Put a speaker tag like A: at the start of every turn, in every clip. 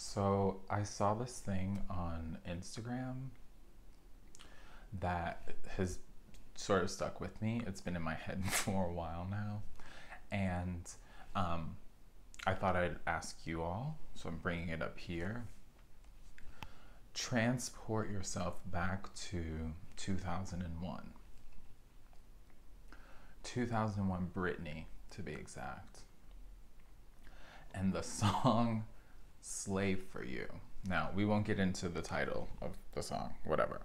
A: So I saw this thing on Instagram that has sort of stuck with me. It's been in my head for a while now. And I thought I'd ask you all, so I'm bringing it up here. Transport yourself back to 2001. 2001 Britney, to be exact. And the song Slave for You. Now, we won't get into the title of the song, whatever.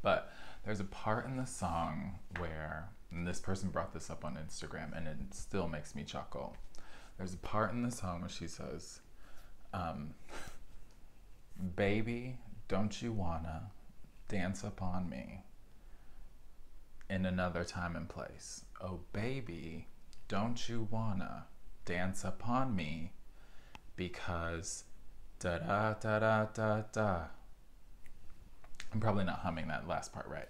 A: But there's a part in the song where, and this person brought this up on Instagram, and it still makes me chuckle. There's a part in the song where she says, baby, don't you wanna dance upon me in another time and place? Oh, baby, don't you wanna dance upon me because da da da da da da. I'm probably not humming that last part right.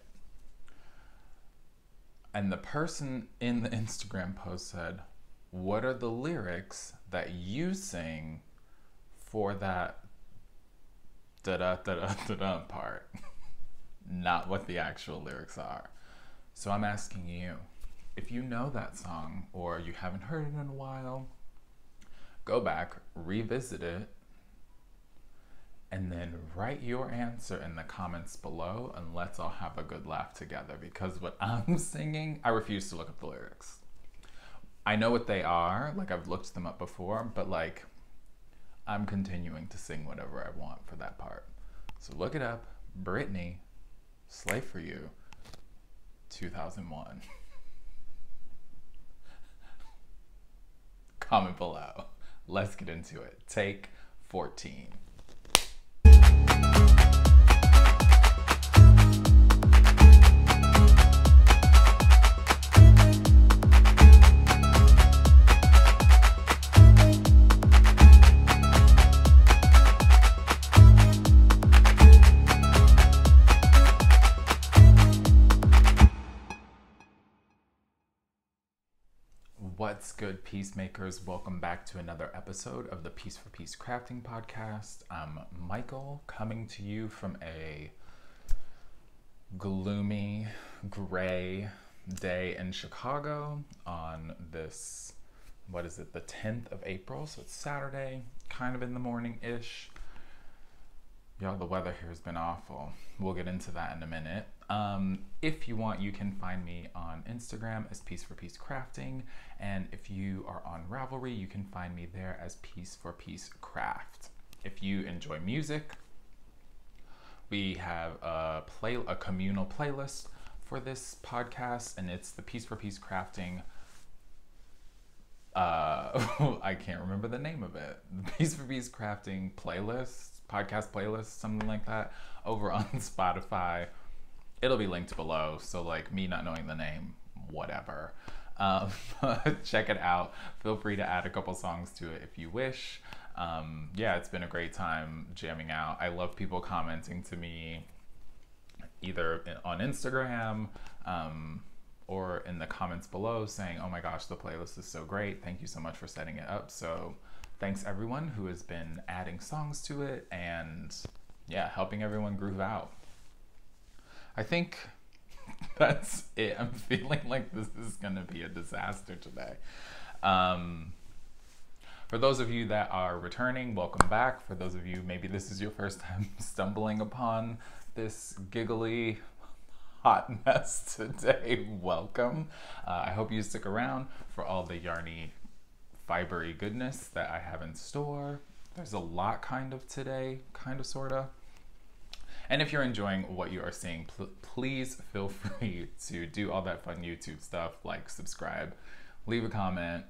A: And the person in the Instagram post said, what are the lyrics that you sing for that da da da da da da part? Not what the actual lyrics are. So I'm asking you, if you know that song or you haven't heard it in a while, go back, revisit it, and then write your answer in the comments below, and let's all have a good laugh together, because what I'm singing, I refuse to look up the lyrics. I know what they are, like I've looked them up before, but like I'm continuing to sing whatever I want for that part. So look it up, Britney, Slave for You, 2001. Comment below. Let's get into it. Take 14. What's good, peacemakers? Welcome back to another episode of the Piece for Peace Crafting Podcast. I'm Michael, coming to you from a gloomy, gray day in Chicago on this, what is it, the 10th of April, so it's Saturday, kind of in the morning-ish. Y'all, the weather here has been awful. We'll get into that in a minute. If you want, you can find me on Instagram as Piece4PeaceCrafting, and if you are on Ravelry, you can find me there as Piece4PeaceCraft. If you enjoy music, we have a communal playlist for this podcast, and it's the Piece4PeaceCrafting. I can't remember the name of it. The Piece4PeaceCrafting playlist, podcast playlist, something like that, over on Spotify. It'll be linked below, so like me not knowing the name, whatever. Check it out. Feel free to add a couple songs to it if you wish. Yeah, it's been a great time jamming out. I love people commenting to me either on Instagram or in the comments below saying, oh my gosh, the playlist is so great. Thank you so much for setting it up. So thanks everyone who has been adding songs to it and yeah, helping everyone groove out. I think that's it. I'm feeling like this is going to be a disaster today. For those of you that are returning, welcome back. For those of you, maybe this is your first time stumbling upon this giggly hot mess today, welcome. I hope you stick around for all the yarny, fibery goodness that I have in store. There's a lot kind of today, kind of, sort of. And if you're enjoying what you are seeing, please feel free to do all that fun YouTube stuff, like subscribe, leave a comment.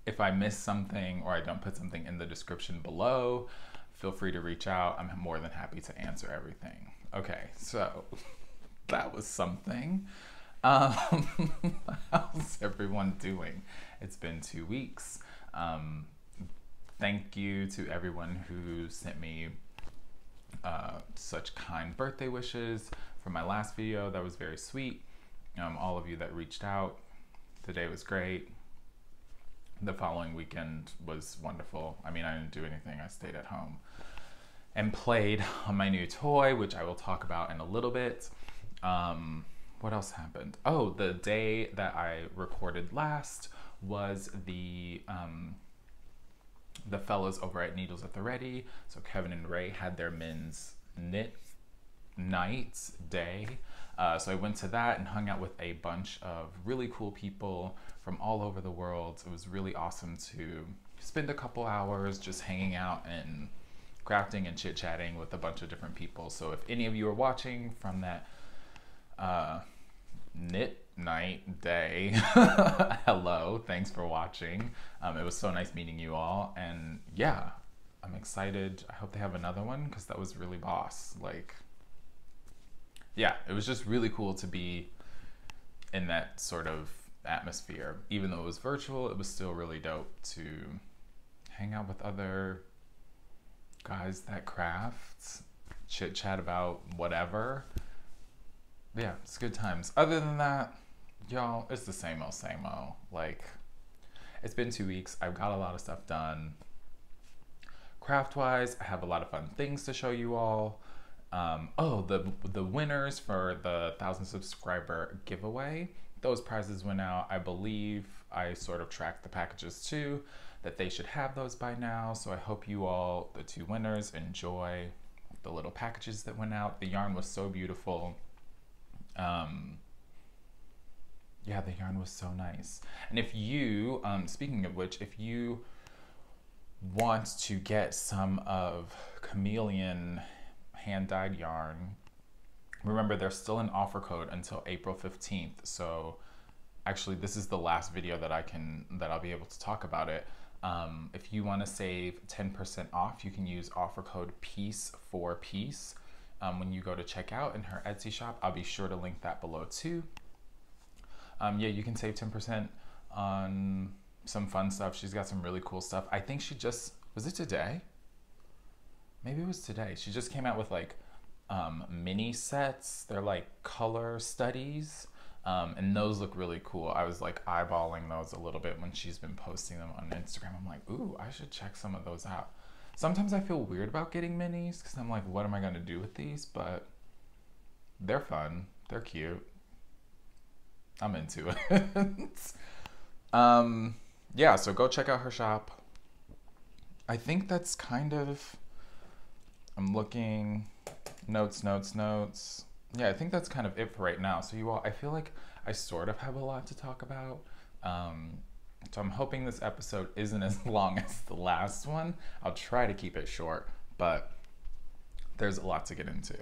A: If I miss something or I don't put something in the description below, feel free to reach out. I'm more than happy to answer everything. Okay, so that was something. How's everyone doing? It's been 2 weeks. Thank you to everyone who sent me such kind birthday wishes for my last video. That was very sweet. All of you that reached out, today was great. the following weekend was wonderful. I mean, I didn't do anything. I stayed at home and played on my new toy, which I will talk about in a little bit. What else happened? Oh, the day that I recorded last was the fellows over at Needles at the Ready. So Kevin and Ray had their men's knit night day. So I went to that and hung out with a bunch of really cool people from all over the world. It was really awesome to spend a couple hours just hanging out and crafting and chit-chatting with a bunch of different people. So if any of you are watching from that knit night day, hello, thanks for watching. It was so nice meeting you all, and yeah, I'm excited. I hope they have another one because that was really boss. Like, yeah, it was just really cool to be in that sort of atmosphere. Even though it was virtual, it was still really dope to hang out with other guys that craft, chit chat about whatever. Yeah, it's good times. Other than that, y'all, it's the same old, same old. Like, it's been 2 weeks. I've got a lot of stuff done. Craft-wise, I have a lot of fun things to show you all. Oh, the winners for the 1,000 subscriber giveaway, those prizes went out. I believe I sort of tracked the packages too, that they should have those by now. So I hope you all, the 2 winners, enjoy the little packages that went out. The yarn was so beautiful. Yeah, the yarn was so nice. And if you, speaking of which, if you want to get some of Chameleon hand-dyed yarn, remember there's still an offer code until April 15th. So actually this is the last video that I'll be able to talk about it. If you want to save 10% off, you can use offer code Piece4Peace. When you go to checkout in her Etsy shop. I'll be sure to link that below too. Yeah, you can save 10% on some fun stuff. She's got some really cool stuff. I think she just, was it today? Maybe it was today. She just came out with like mini sets. They're like color studies. And those look really cool. I was like eyeballing those a little bit when she's been posting them on Instagram. I'm like, ooh, I should check some of those out. Sometimes I feel weird about getting minis because I'm like, what am I going to do with these? But they're fun. They're cute. I'm into it. Yeah, so go check out her shop. I think that's kind of, I'm looking, notes. Yeah, I think that's kind of it for right now. So you all, I feel like I sort of have a lot to talk about. So I'm hoping this episode isn't as long as the last one. I'll try to keep it short, but there's a lot to get into.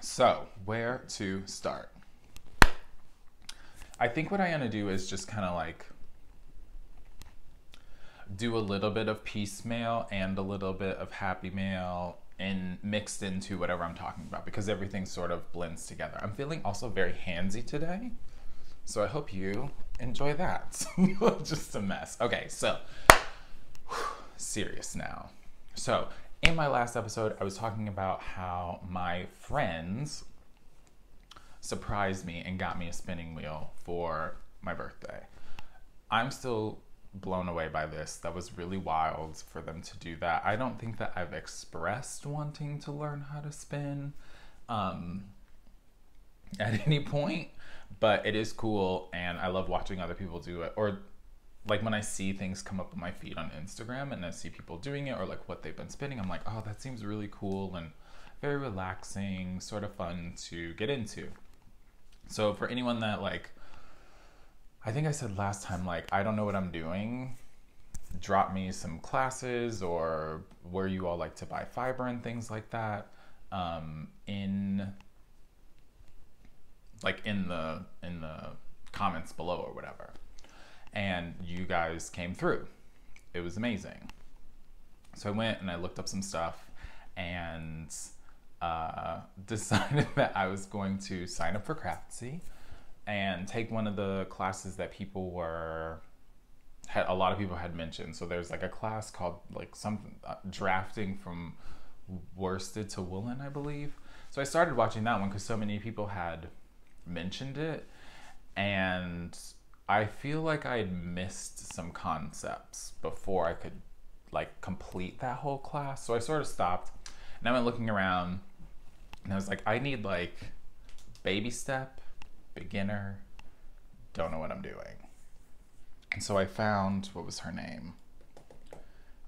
A: So, where to start? I think what I'm gonna do is just kind of like do a little bit of piece mail and a little bit of happy mail and mixed into whatever I'm talking about because everything sort of blends together. I'm feeling also very handsy today, so I hope you enjoy that. Just a mess. Okay, so serious now. So in my last episode, I was talking about how my friends surprised me and got me a spinning wheel for my birthday. I'm still blown away by this. That was really wild for them to do that. I don't think that I've expressed wanting to learn how to spin at any point, but it is cool and I love watching other people do it. Or like when I see things come up on my feed on Instagram and I see people doing it or like what they've been spinning, I'm like, oh, that seems really cool and very relaxing, sort of fun to get into. So for anyone that like, I think I said last time, like, I don't know what I'm doing, drop me some classes or where you all like to buy fiber and things like that in the comments below or whatever. And you guys came through. It was amazing. So I went and I looked up some stuff and decided that I was going to sign up for Craftsy and take one of the classes that a lot of people had mentioned. So there's like a class called like something drafting from worsted to woolen, I believe. So I started watching that one because so many people had mentioned it, and I feel like I had missed some concepts before I could like complete that whole class. So I sort of stopped and I went looking around and I was like, I need like baby step, beginner, don't know what I'm doing. And so I found, what was her name?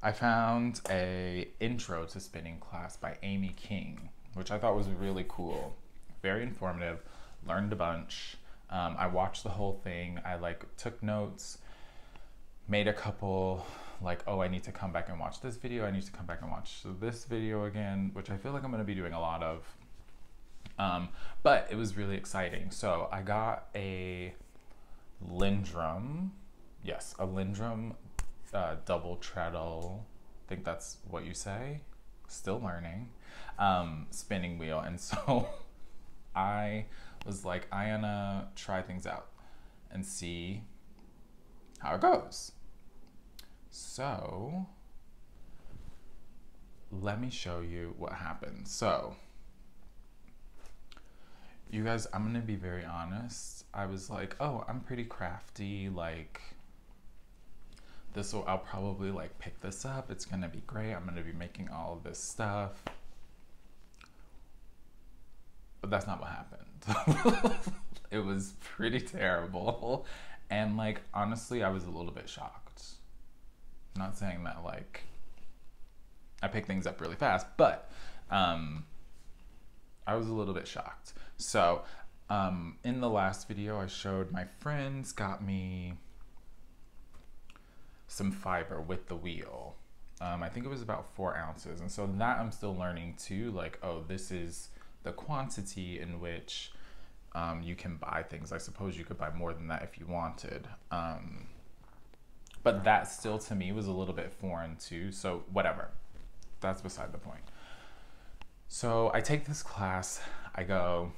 A: I found a intro to spinning class by Amy King, which I thought was really cool. Very informative, learned a bunch. I watched the whole thing. I like took notes, made a couple like, oh, I need to come back and watch this video. I need to come back and watch this video again, which I feel like I'm gonna be doing a lot of. But it was really exciting. So I got a Lindrum, yes, a Lindrum double treadle, I think that's what you say, still learning, spinning wheel. And so I was like, I'm gonna try things out and see how it goes. So let me show you what happened. So you guys, I'm gonna be very honest. I was like, oh, I'm pretty crafty, like this will, I'll probably like pick this up. It's gonna be great. I'm gonna be making all of this stuff. But that's not what happened. It was pretty terrible. And like, honestly, I was a little bit shocked. I'm not saying that like, I pick things up really fast, but I was a little bit shocked. So in the last video, I showed my friends got me some fiber with the wheel. I think it was about 4 ounces. And so that I'm still learning too, like, oh, this is the quantity in which you can buy things. I suppose you could buy more than that if you wanted. But that still to me was a little bit foreign too. So whatever, that's beside the point. So I take this class, I go,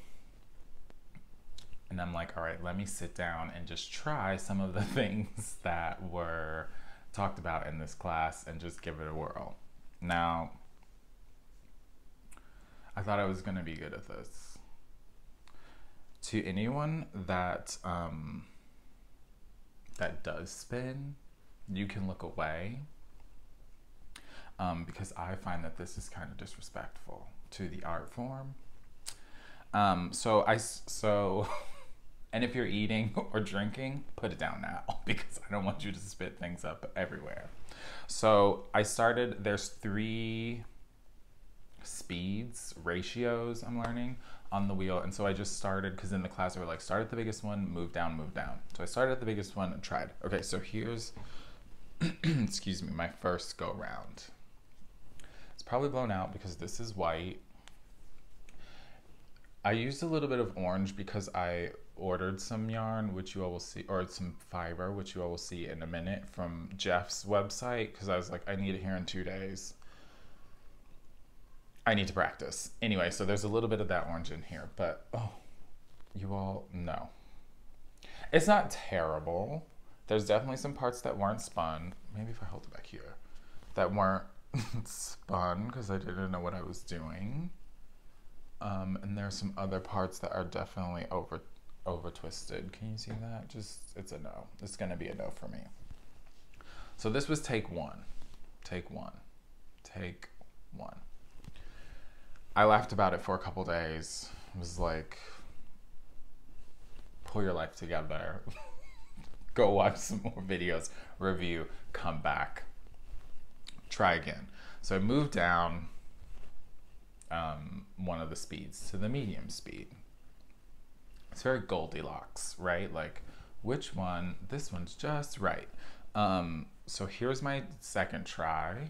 A: and I'm like, all right, let me sit down and just try some of the things that were talked about in this class and just give it a whirl. Now, I thought I was gonna be good at this. To anyone that that does spin, you can look away because I find that this is kind of disrespectful to the art form. So and if you're eating or drinking, put it down now because I don't want you to spit things up everywhere. So I started, there's 3 speeds, ratios I'm learning on the wheel. And so I just started, because in the class they were like, start at the biggest one, move down, move down. So I started at the biggest one and tried. Okay, so here's, excuse me, my first go round. It's probably blown out because this is white. I used a little bit of orange because I ordered some yarn, which you all will see, or some fiber, which you all will see in a minute, from Jeff's website, because I was like, I need it here in 2 days. I need to practice. Anyway, so there's a little bit of that orange in here, but oh, you all know. It's not terrible. There's definitely some parts that weren't spun. Maybe if I hold it back here, that weren't spun because I didn't know what I was doing. And there's some other parts that are definitely over twisted. Can you see that? Just, it's a no. It's gonna be a no for me. So this was take 1. Take 1. Take 1. I laughed about it for a couple days. It was like, pull your life together. Go watch some more videos, review, come back, try again. So I moved down one of the speeds to the medium speed. It's very Goldilocks, right? Like, which one? This one's just right. So here's my second try.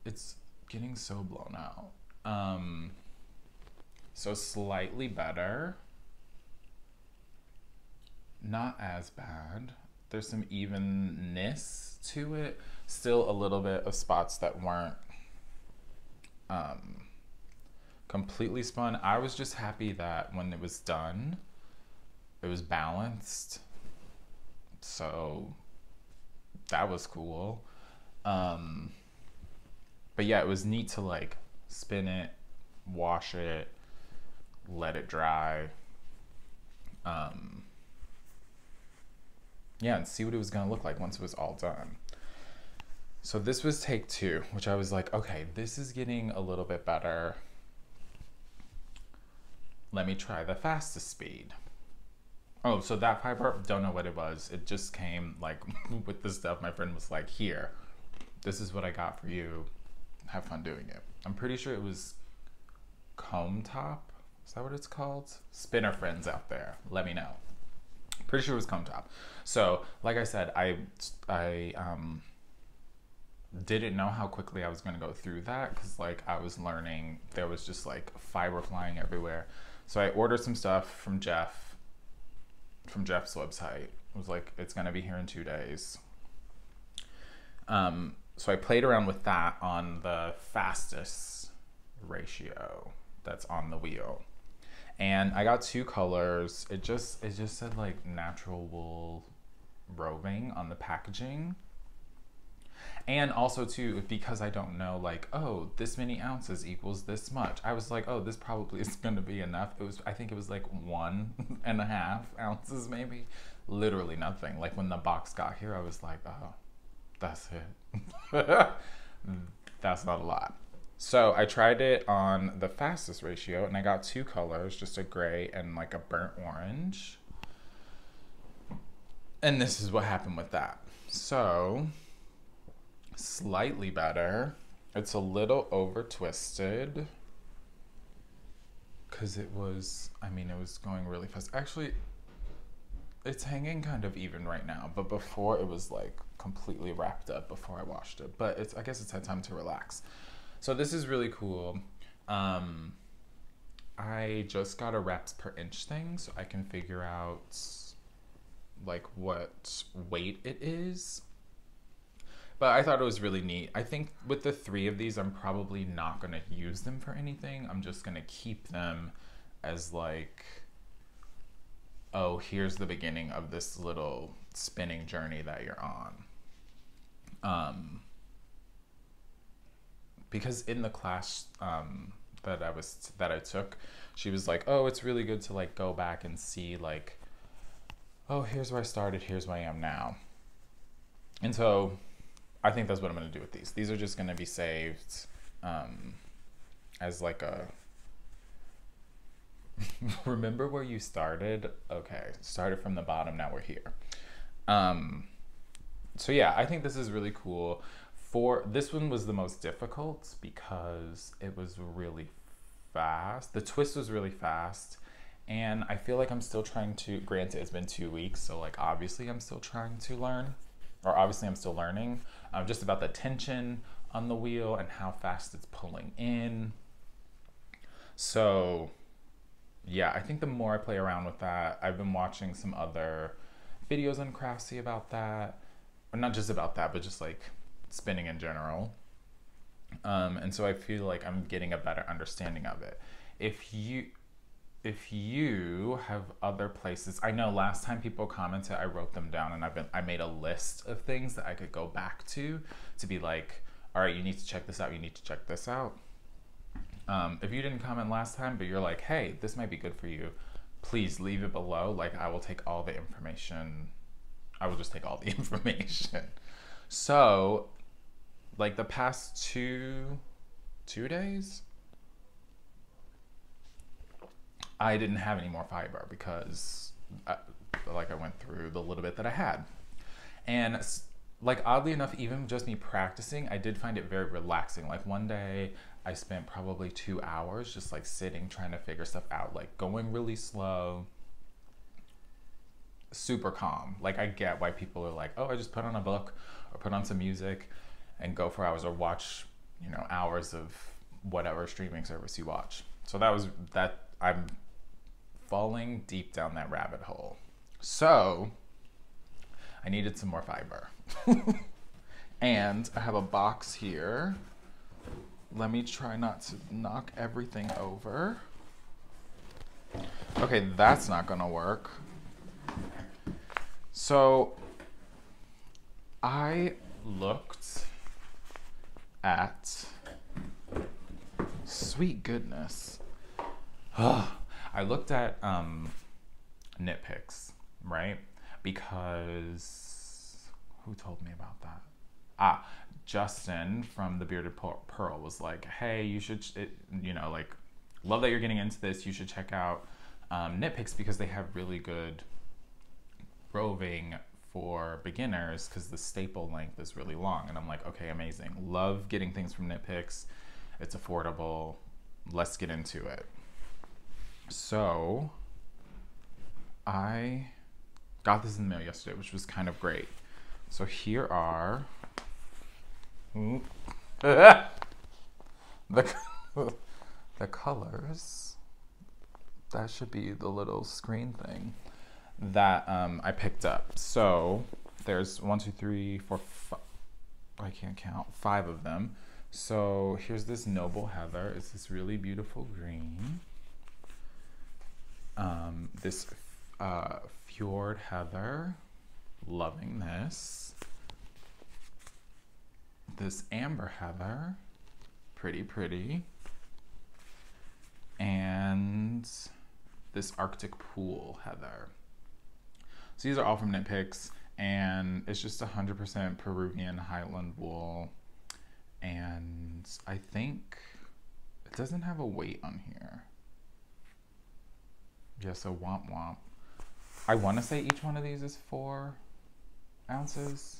A: It's getting so blown out. So slightly better. Not as bad. There's some evenness to it. Still a little bit of spots that weren't completely spun. I was just happy that when it was done, it was balanced. So that was cool. But yeah, it was neat to like spin it, wash it, let it dry. yeah, and see what it was gonna look like once it was all done. So this was take 2, which I was like, okay, this is getting a little bit better. Let me try the fastest speed. Oh, so that fiber, don't know what it was. It just came like with the stuff. My friend was like, here, this is what I got for you. Have fun doing it. I'm pretty sure it was comb top. Is that what it's called? Spinner friends out there, let me know. Pretty sure it was comb top. So like I said, I didn't know how quickly I was going to go through that, because like I was learning, there was just like fiber flying everywhere. So I ordered some stuff from Jeff's website. It was like, it's going to be here in 2 days. So I played around with that on the fastest ratio that's on the wheel, and I got 2 colors. It just said like natural wool roving on the packaging. And also too, because I don't know, like, oh, this many ounces equals this much, I was like, oh, this probably is going to be enough. I think it was like 1.5 ounces, maybe. Literally nothing. Like when the box got here, I was like, oh, that's it. That's not a lot. So I tried it on the fastest ratio, and I got 2 colors, just a gray and like a burnt orange. And this is what happened with that. So slightly better. It's a little over twisted because it was, I mean, it was going really fast. Actually, it's hanging kind of even right now, but before it was like completely wrapped up before I washed it. But it's, I guess it's had time to relax. So this is really cool. I just got a reps per inch thing, so I can figure out like what weight it is. But I thought it was really neat. I think with the 3 of these, I'm probably not going to use them for anything. I'm just going to keep them as like, oh, here's the beginning of this little spinning journey that you're on. Because in the class that I took, she was like, oh, it's really good to like go back and see like, oh, here's where I started, here's where I am now. And so I think that's what I'm going to do with these. These are just going to be saved as like a remember where you started? Okay, started from the bottom, now we're here. So yeah, I think this is really cool. For this one was the most difficult because it was really fast. The twist was really fast, and I feel like I'm still trying to, granted it's been 2 weeks, so like obviously I'm still trying to learn, or obviously I'm still learning just about the tension on the wheel and how fast it's pulling in. So yeah, I think the more I play around with that, I've been watching some other videos on Craftsy about that, or not just about that, but just like spinning in general. And so I feel like I'm getting a better understanding of it. If you have other places, I know last time people commented, I wrote them down, and I made a list of things that I could go back to be like, all right, you need to check this out, you need to check this out. If you didn't comment last time, but you're like, hey, this might be good for you, please leave it below. Like, I will take all the information. I will just take all the information. So like the past two days, I didn't have any more fiber because I went through the little bit that I had. And like, oddly enough, even just me practicing, I did find it very relaxing. Like one day I spent probably 2 hours just like sitting, trying to figure stuff out, like going really slow, super calm. Like, I get why people are like, oh, I just put on a book or put on some music and go for hours, or watch, you know, hours of whatever streaming service you watch. So I'm falling deep down that rabbit hole. So I needed some more fiber. And I have a box here. Let me try not to knock everything over. Okay, that's not gonna work. So I looked at, sweet goodness. I looked at KnitPicks, right? because who told me about that? Justin from the Bearded Pearl was like, hey, you should, like, love that you're getting into this. You should check out KnitPicks because they have really good roving for beginners because the staple length is really long. And I'm like, okay, amazing. Love getting things from KnitPicks. It's affordable. Let's get into it. So I got this in the mail yesterday, which was kind of great. So here are the colors. That should be the little screen thing that I picked up. So there's 1, 2, 3, 4, 5, I can't count, 5 of them. So here's this Noble Heather. It's this really beautiful green. This Fjord Heather, loving this. This Amber Heather, pretty. And this Arctic Pool Heather. So these are all from KnitPicks, and it's just 100% Peruvian Highland wool. And I think it doesn't have a weight on here. Yeah, so womp womp. I want to say each one of these is 4 ounces.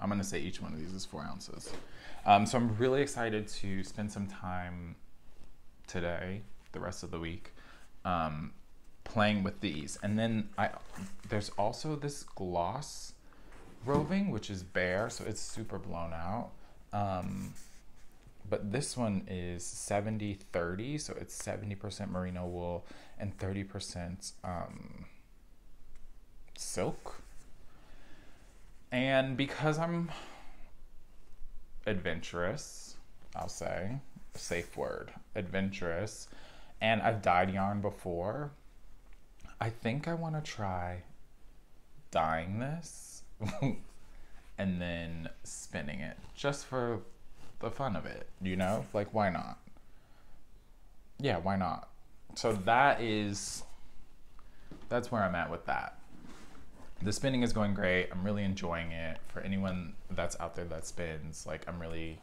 A: I'm going to say each one of these is 4 ounces. So I'm really excited to spend some time today, the rest of the week, playing with these. And then there's also this gloss roving, which is bare, so it's super blown out. But this one is 70-30, so it's 70% merino wool and 30% silk. And because I'm adventurous, I'll say, safe word, adventurous, and I've dyed yarn before, I think I want to try dyeing this and then spinning it just for the fun of it, like, why not? Yeah, why not? So that's where I'm at with that. The spinning is going great. I'm really enjoying it. For anyone that's out there that spins, like, I'm really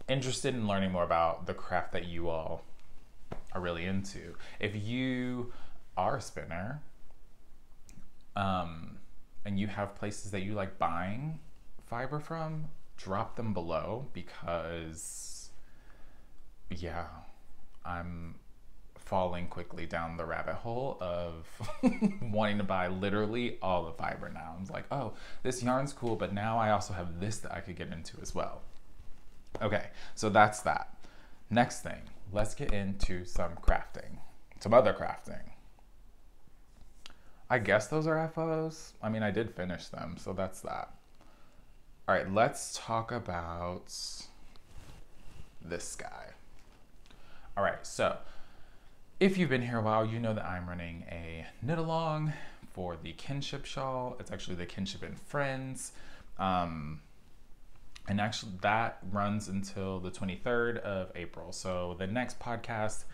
A: interested in learning more about the craft that you all are really into. If you are a spinner, and you have places that you like buying fiber from, drop them below, because yeah, I'm falling quickly down the rabbit hole of wanting to buy literally all the fiber now. I'm like, oh, this yarn's cool, but now I also have this that I could get into as well. Okay, so that's that. Next thing, let's get into some crafting, some other crafting. I guess those are FOs. I mean, I did finish them, so that's that. All right, let's talk about this guy. All right, so if you've been here a while, you know that I'm running a knit along for the Kinship shawl. It's actually the Kinship and Friends. And actually that runs until the 23rd of April. So the next podcast,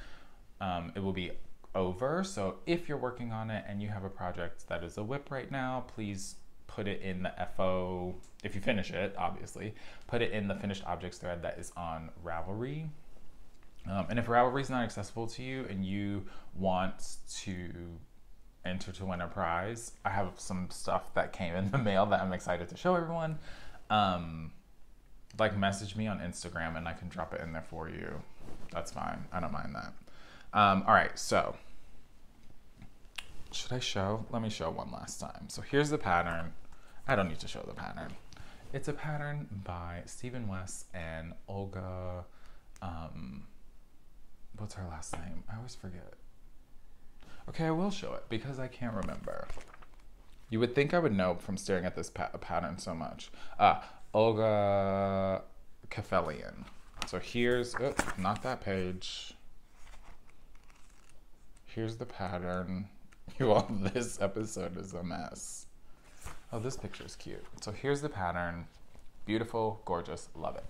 A: it will be over. So if you're working on it and you have a project that is a whip right now, please put it in the FO, if you finish it, obviously, put it in the finished objects thread that is on Ravelry. And if Ravelry is not accessible to you and you want to enter to win a prize, I have some stuff that came in the mail that I'm excited to show everyone. Like, message me on Instagram and I can drop it in there for you. That's fine. I don't mind that. All right, so should I show? Let me show one last time. So here's the pattern. I don't need to show the pattern. It's a pattern by Stephen West and Olga, what's her last name? I always forget. Okay, I will show it because I can't remember. You would think I would know from staring at this pattern so much. Olga Kefelian. So here's, not that page. Here's the pattern. You all, this episode is a mess. Oh, this picture is cute. So here's the pattern. Beautiful, gorgeous, love it.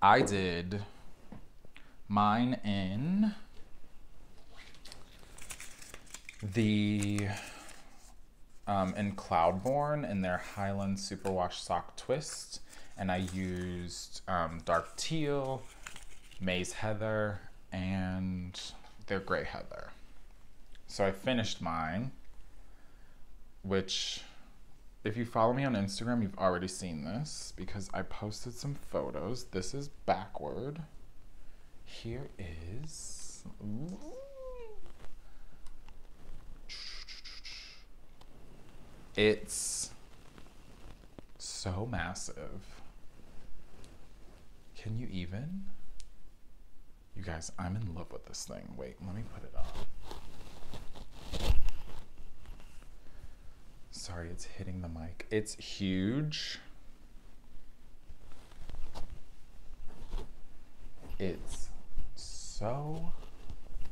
A: I did mine in the in Cloudborne in their Highland Superwash Sock Twist. And I used dark teal, maize heather, and their gray heather. So I finished mine, which if you follow me on Instagram, you've already seen this because I posted some photos. This is backward. Here is... Ooh. It's so massive. Can you even? You guys, I'm in love with this thing. Wait, let me put it on. Sorry, it's hitting the mic. It's huge. It's so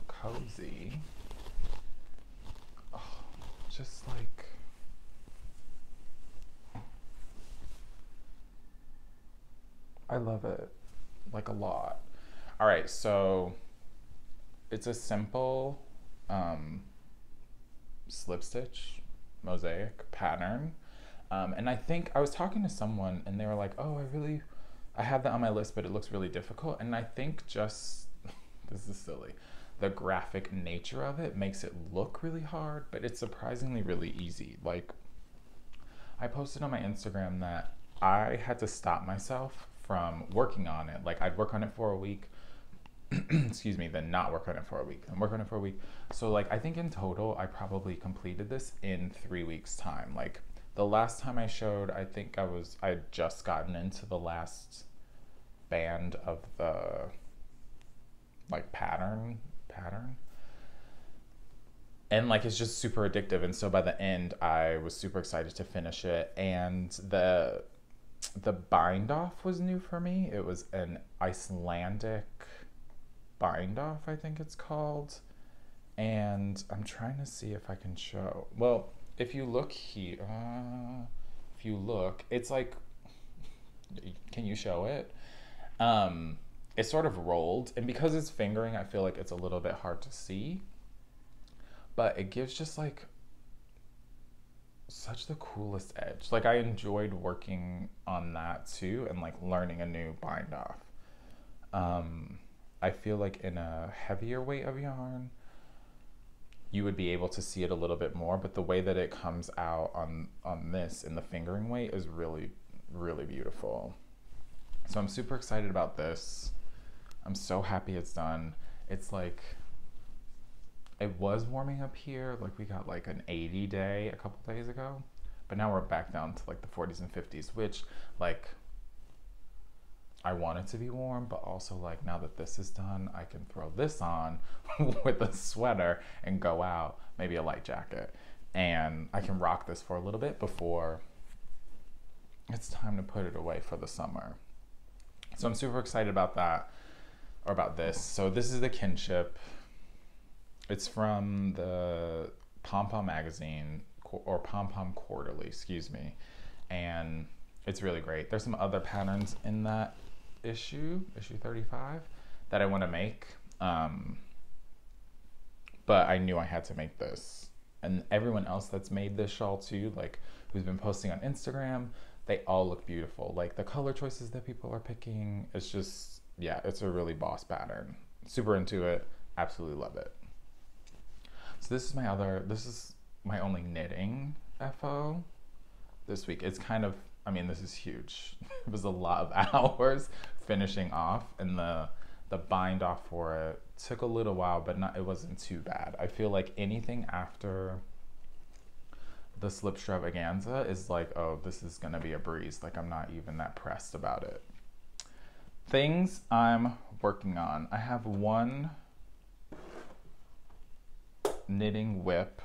A: cozy. Oh, just like... I love it, like a lot. All right, so it's a simple slip stitch mosaic pattern. And I think I was talking to someone and they were like, oh, I have that on my list, but it looks really difficult. And I think just, this is silly, the graphic nature of it makes it look really hard, but it's surprisingly really easy. Like, I posted on my Instagram that I had to stop myself from working on it. Like, I'd work on it for a week, excuse me, then not work on it for a week, and work on it for a week. So like, I think in total, I probably completed this in 3 weeks time. Like the last time I showed, I think I'd just gotten into the last band of the like pattern. And like, it's just super addictive. And so by the end, I was super excited to finish it. And the bind off was new for me. It was an Icelandic Bind Off, I think it's called. And I'm trying to see if I can show. Well, if you look here, it's like, can you show it? It's sort of rolled, and because it's fingering, I feel like it's a little bit hard to see, but it gives just like such the coolest edge. Like, I enjoyed working on that too, and like learning a new bind off. I feel like in a heavier weight of yarn, you would be able to see it a little bit more, but the way that it comes out on this in the fingering weight is really, really beautiful. So I'm super excited about this. I'm so happy it's done. It's like, it was warming up here. Like, we got like an 80 day a couple days ago, but now we're back down to like the 40s and 50s, which like, I want it to be warm, but also like, now that this is done, I can throw this on with a sweater and go out, maybe a light jacket, and I can rock this for a little bit before it's time to put it away for the summer. So I'm super excited about that, or about this. So this is the Kinship. It's from the Pom Pom magazine, or Pom Pom Quarterly, excuse me. And it's really great. There's some other patterns in that issue 35, that I want to make. But I knew I had to make this. And everyone else that's made this shawl too, like who's been posting on Instagram, they all look beautiful. Like the color choices that people are picking, it's just, yeah, it's a really boss pattern. Super into it, absolutely love it. So this is my only knitting FO this week. It's kind of, I mean, this is huge. It was a lot of hours finishing off, and the bind off for it took a little while, but it wasn't too bad. I feel like anything after the Slipstravaganza is like, oh, this is gonna be a breeze. Like, I'm not even that pressed about it. Things I'm working on. I have one knitting whip,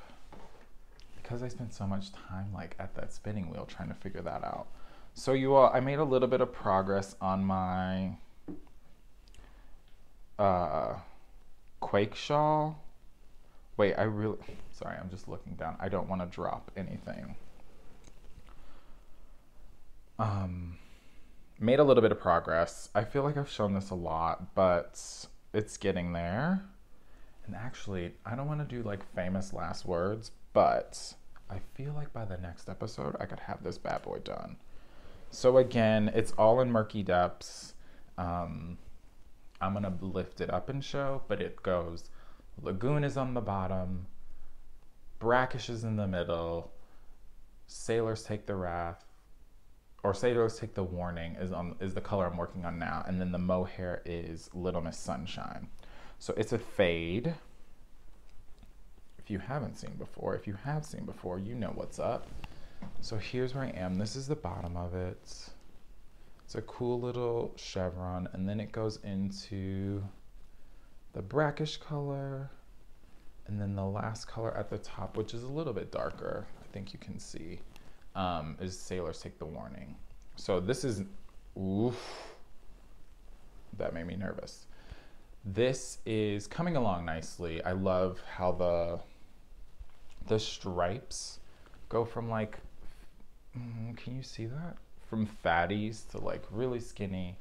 A: because I spent so much time like at that spinning wheel trying to figure that out. So you all, I made a little bit of progress on my Quake shawl. Wait, sorry, I'm just looking down. I don't want to drop anything. Made a little bit of progress. I feel like I've shown this a lot, but it's getting there. And actually, I don't want to do like famous last words, but I feel like by the next episode, I could have this bad boy done. So again, it's all in murky depths. I'm going to lift it up and show, but it goes, Lagoon is on the bottom, Brackish is in the middle, Sailors Take the Wrath, or Sailors Take the Warning is the color I'm working on now. And then the mohair is Little Miss Sunshine. So it's a fade. If you haven't seen before, if you have seen before, you know what's up. So here's where I am. This is the bottom of it. It's a cool little chevron, and then it goes into the brackish color, and then the last color at the top, which is a little bit darker, I think you can see, is Sailors Take the Warning. So this is, oof, that made me nervous. This is coming along nicely. I love how the stripes go from like, can you see that? From fatties to like really skinny,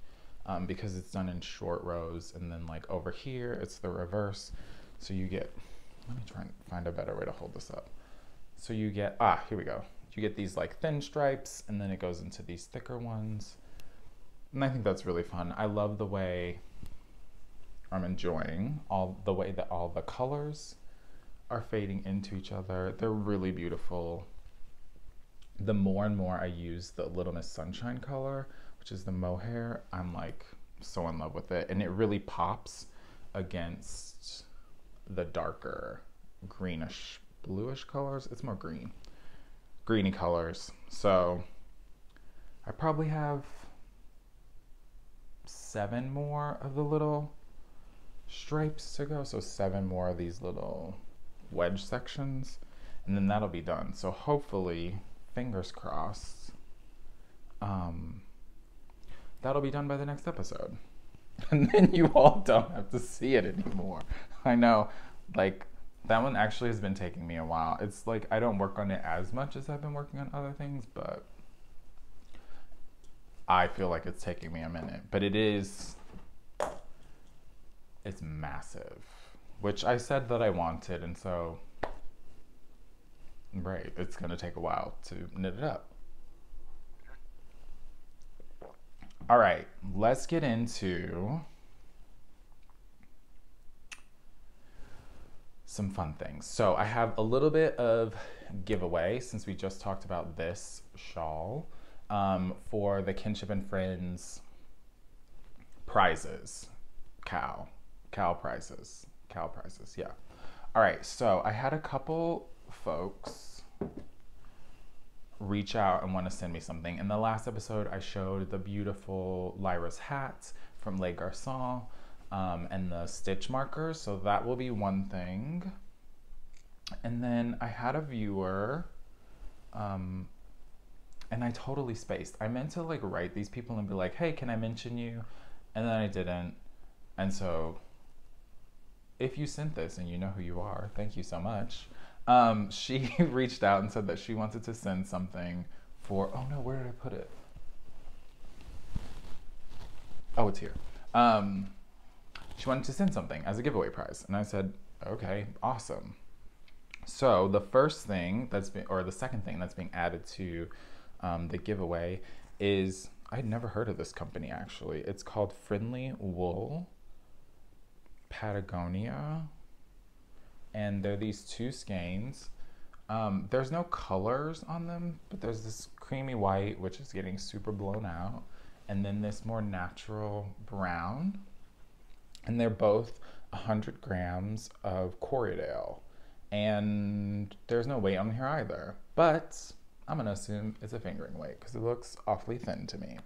A: because it's done in short rows, and then like over here it's the reverse. So you get, let me try and find a better way to hold this up. So you get, here we go. You get these like thin stripes, and then it goes into these thicker ones. And I think that's really fun. I love the way I'm enjoying the way that all the colors are fading into each other. They're really beautiful. The more and more I use the Little Miss Sunshine color, which is the mohair, I'm like so in love with it. And it really pops against the darker greenish, bluish colors. It's more greeny colors. So I probably have 7 more of the little stripes to go. So 7 more of these little wedge sections, and then that'll be done. So hopefully, fingers crossed, that'll be done by the next episode. And then you all don't have to see it anymore. I know, like, that one actually has been taking me a while. It's like I don't work on it as much as I've been working on other things, but I feel like it's taking me a minute. But it's massive, which I said that I wanted, and so, right, it's gonna take a while to knit it up. All right, let's get into some fun things. So I have a little bit of giveaway, since we just talked about this shawl, for the Kinship and Friends prizes, cow prizes, yeah. All right, so I had a couple folks reach out and want to send me something. In the last episode, I showed the beautiful Lyra's hat from Les Garçons, and the stitch markers, so that will be one thing. And then I had a viewer, and I totally spaced. I meant to like write these people and be like, hey, can I mention you? And then I didn't. And so if you sent this and you know who you are, thank you so much. She reached out and said that she wanted to send something for, oh no, where did I put it? Oh, it's here. She wanted to send something as a giveaway prize. And I said, okay, awesome. So the first thing the second thing that's being added to the giveaway is, I'd never heard of this company actually. It's called Friendly Wool Patagonia. And they're these 2 skeins. There's no colors on them, but there's this creamy white, which is getting super blown out, and then this more natural brown. And they're both 100 grams of Corriedale. And there's no weight on here either, but I'm gonna assume it's a fingering weight because it looks awfully thin to me.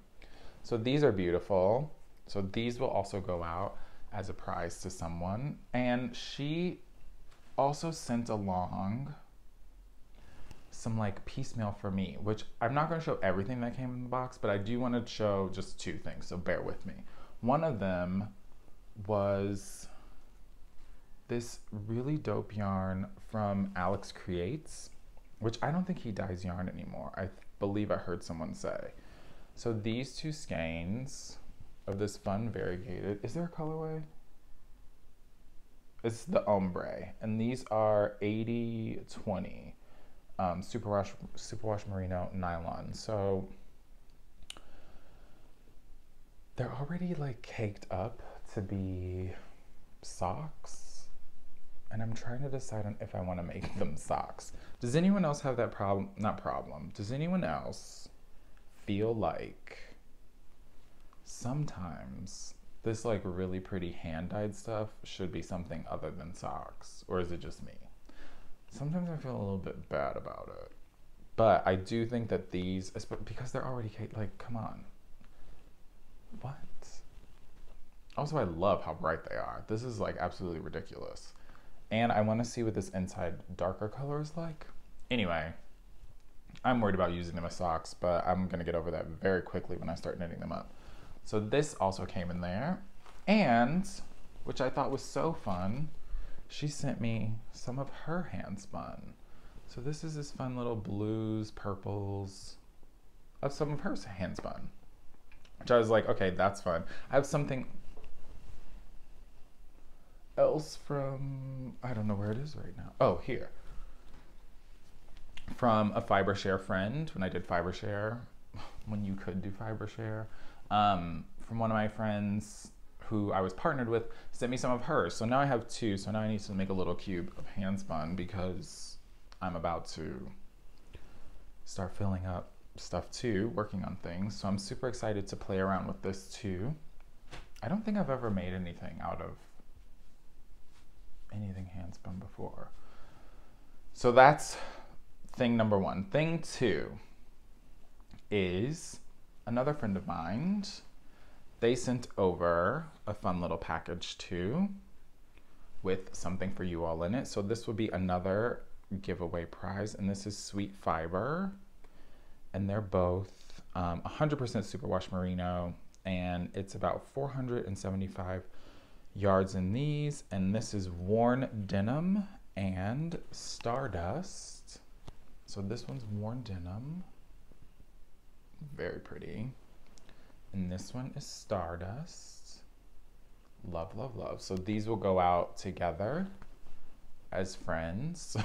A: So these are beautiful. So these will also go out as a prize to someone. And she also sent along some like piecemeal for me, which I'm not going to show everything that came in the box, but I do want to show just 2 things, so bear with me. One of them was this really dope yarn from Alex Creates, which I don't think he dyes yarn anymore. I believe I heard someone say. So these 2 skeins of this fun variegated, is there a colorway? It's the ombre, and these are 80/20. superwash merino nylon. So they're already like caked up to be socks, and I'm trying to decide on if I want to make them socks. Does anyone else have that problem? Not problem. Does anyone else feel like sometimes this like really pretty hand-dyed stuff should be something other than socks? Or is it just me? Sometimes I feel a little bit bad about it. But I do think that these, because they're already caked, like, come on. What? Also, I love how bright they are. This is like absolutely ridiculous. And I want to see what this inside darker color is like. Anyway, I'm worried about using them as socks, but I'm going to get over that very quickly when I start knitting them up. So this also came in there. And, which I thought was so fun, she sent me some of her hand spun. So this is this fun little blues, purples of some of her hand spun. Which I was like, okay, that's fun. I have something else from, I don't know where it is right now. Oh, here. From a fiber share friend, when I did fiber share, when you could do fiber share. From one of my friends who I was partnered with, sent me some of hers. So now I have two. So now I need to make a little cube of hand spun because I'm about to start filling up stuff too, working on things. So I'm super excited to play around with this too. I don't think I've ever made anything out of anything hand spun before. So that's thing number one. Thing two is another friend of mine. They sent over a fun little package too with something for you all in it. So this will be another giveaway prize, and this is Sweet Fiber. And they're both 100% superwash merino, and it's about 475 yards in these. And this is worn denim and stardust. So this one's worn denim, very pretty. And this one is stardust. Love, love, love. So these will go out together as friends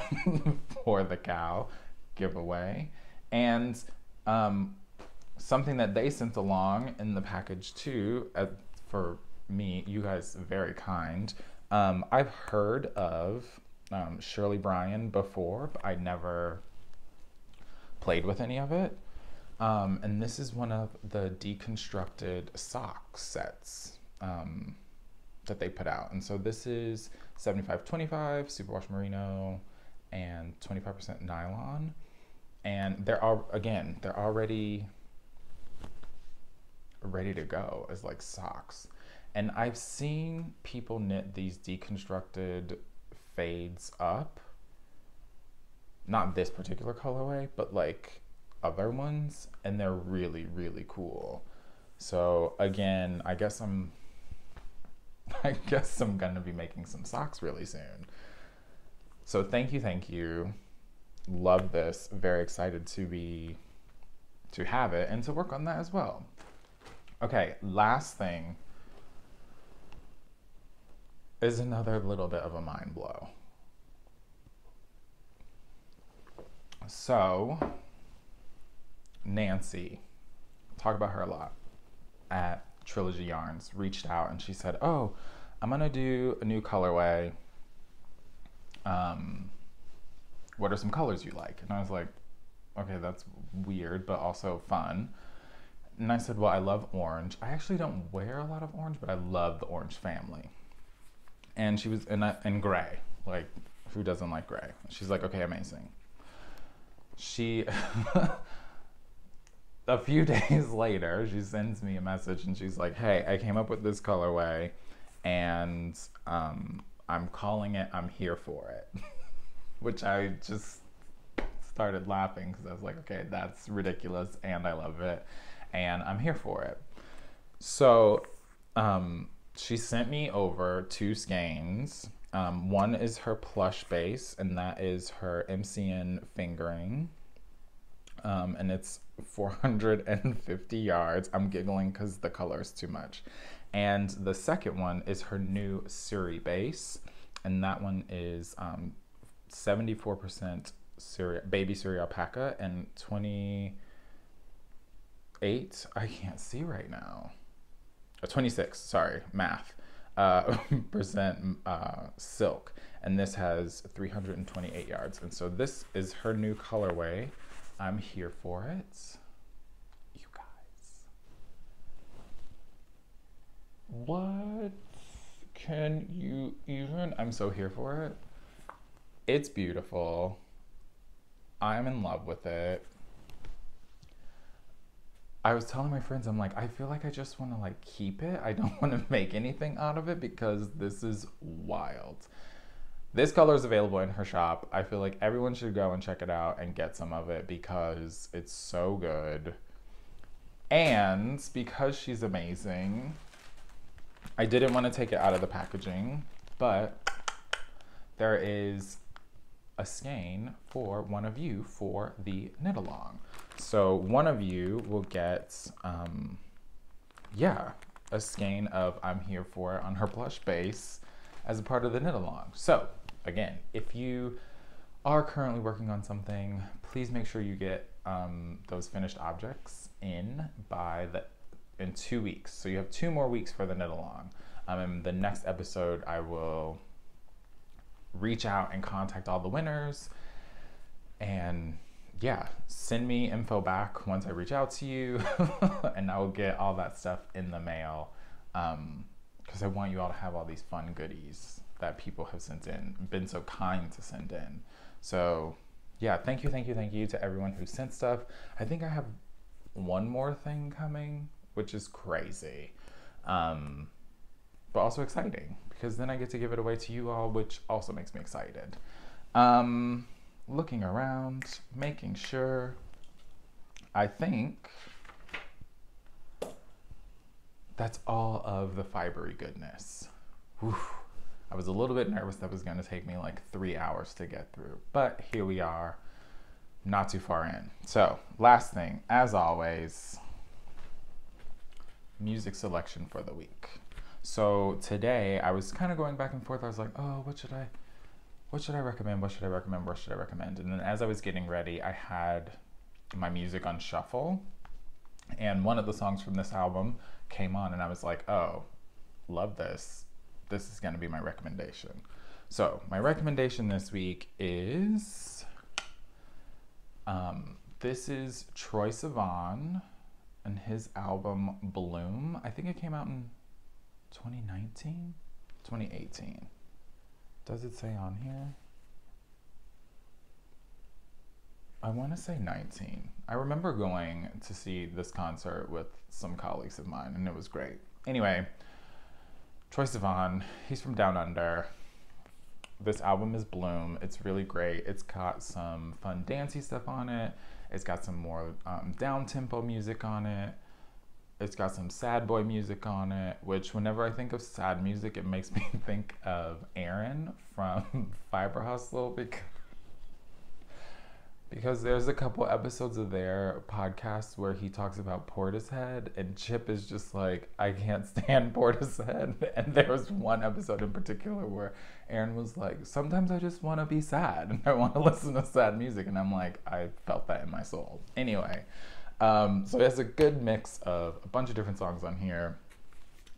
A: for the cow giveaway. And something that they sent along in the package too, for me, you guys very kind. I've heard of Shirley Bryan before, but I never played with any of it. And this is one of the deconstructed sock sets that they put out. And so this is 75-25 superwash merino and 25% nylon. And they're already ready to go as like socks. And I've seen people knit these deconstructed fades up. Not this particular colorway, but like other ones, and they're really, really cool. So again, I guess I'm gonna be making some socks really soon. So thank you. Love this. Very excited to have it and to work on that as well. Okay, last thing is another little bit of a mind blow. So Nancy, talk about her a lot, at Trilogy Yarns, reached out and she said, oh, I'm gonna do a new colorway. What are some colors you like? And I was like, okay, that's weird, but also fun. And I said, well, I love orange. I actually don't wear a lot of orange, but I love the orange family. And she was in gray, like who doesn't like gray? She's like, okay, amazing. She, a few days later, she sends me a message and she's like, hey, I came up with this colorway and I'm calling it I'm Here For It. Which I just started laughing because I was like, okay, that's ridiculous and I love it and I'm here for it. So she sent me over 2 skeins. One is her plush base, and that is her MCN fingering. And it's 450 yards. I'm giggling because the color is too much. And the second one is her new Suri base, and that one is 74% baby Syria alpaca, and 28, I can't see right now, 26, sorry, math, percent silk. And this has 328 yards. And so this is her new colorway. I'm here for it. You guys. What can you even? I'm so here for it. It's beautiful. I'm in love with it. I was telling my friends, I'm like, I feel like I just want to like keep it. I don't want to make anything out of it because this is wild. This color is available in her shop. I feel like everyone should go and check it out and get some of it because it's so good. And because she's amazing, I didn't want to take it out of the packaging, but there is a skein for one of you for the knit along. So one of you will get, a skein of I'm Here For It on her plush base as a part of the knit along. So again, if you are currently working on something, please make sure you get those finished objects in in 2 weeks. So you have 2 more weeks for the knit along. In the next episode, I will reach out and contact all the winners and send me info back once I reach out to you and I will get all that stuff in the mail because I want you all to have all these fun goodies that people have sent in, been so kind to send in. So thank you to everyone who sent stuff. I think I have one more thing coming, which is crazy, but also exciting because then I get to give it away to you all, which also makes me excited. Looking around, making sure. I think that's all of the fibery goodness. Whew. I was a little bit nervous that was going to take me like 3 hours to get through, but here we are, not too far in. So last thing, as always, music selection for the week. So today I was kind of going back and forth. I was like, oh, what should I recommend? What should I recommend? What should I recommend? And then as I was getting ready, I had my music on shuffle, and one of the songs from this album came on, and I was like, oh, love this. This is going to be my recommendation. So my recommendation this week is, this is Troye Sivan and his album Bloom. I think it came out in 2019, 2018. Does it say on here? I want to say 19. I remember going to see this concert with some colleagues of mine, and it was great. Anyway, Troye Sivan, he's from Down Under. This album is Bloom. It's really great. It's got some fun dancey stuff on it. It's got some more down-tempo music on it. It's got some sad boy music on it, which whenever I think of sad music, it makes me think of Aaron from Fiber Hustle because there's a couple episodes of their podcast where he talks about Portishead, and Chip is just like, I can't stand Portishead. And there was one episode in particular where Aaron was like, sometimes I just want to be sad and I want to listen to sad music. And I'm like, I felt that in my soul. Anyway, so it has a good mix of a bunch of different songs on here.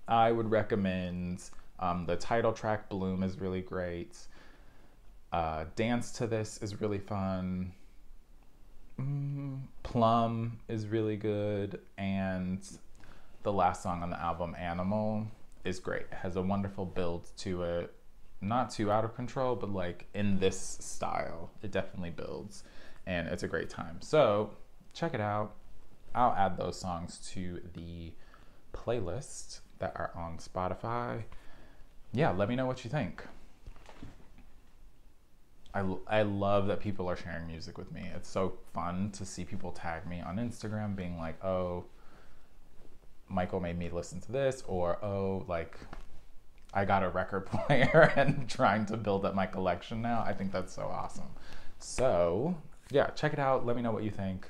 A: I would recommend the title track, Bloom, is really great. Dance to this is really fun. Plum is really good, and the last song on the album, Animal, is great. It has a wonderful build to it. Not too out of control, but like in this style, it definitely builds, and it's a great time. So check it out. I'll add those songs to the playlist that are on Spotify. Let me know what you think. I love that people are sharing music with me. It's so fun to see people tag me on Instagram being like, oh, Michael made me listen to this, or oh, like, I got a record player and trying to build up my collection now. I think that's so awesome. So check it out. Let me know what you think.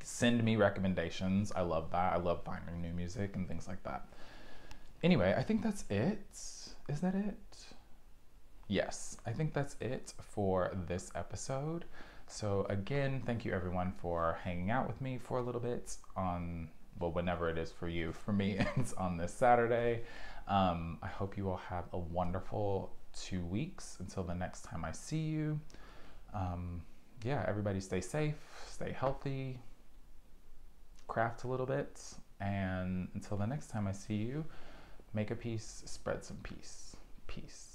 A: Send me recommendations. I love that. I love finding new music and things like that. Anyway, I think that's it. Is that it? yes, I think that's it for this episode. So again, thank you everyone for hanging out with me for a little bit on, well, whenever it is for you. For me, it's on this Saturday. I hope you all have a wonderful 2 weeks until the next time I see you. Yeah, everybody stay safe, stay healthy, craft a little bit, and until the next time I see you, make a piece, spread some peace. Peace.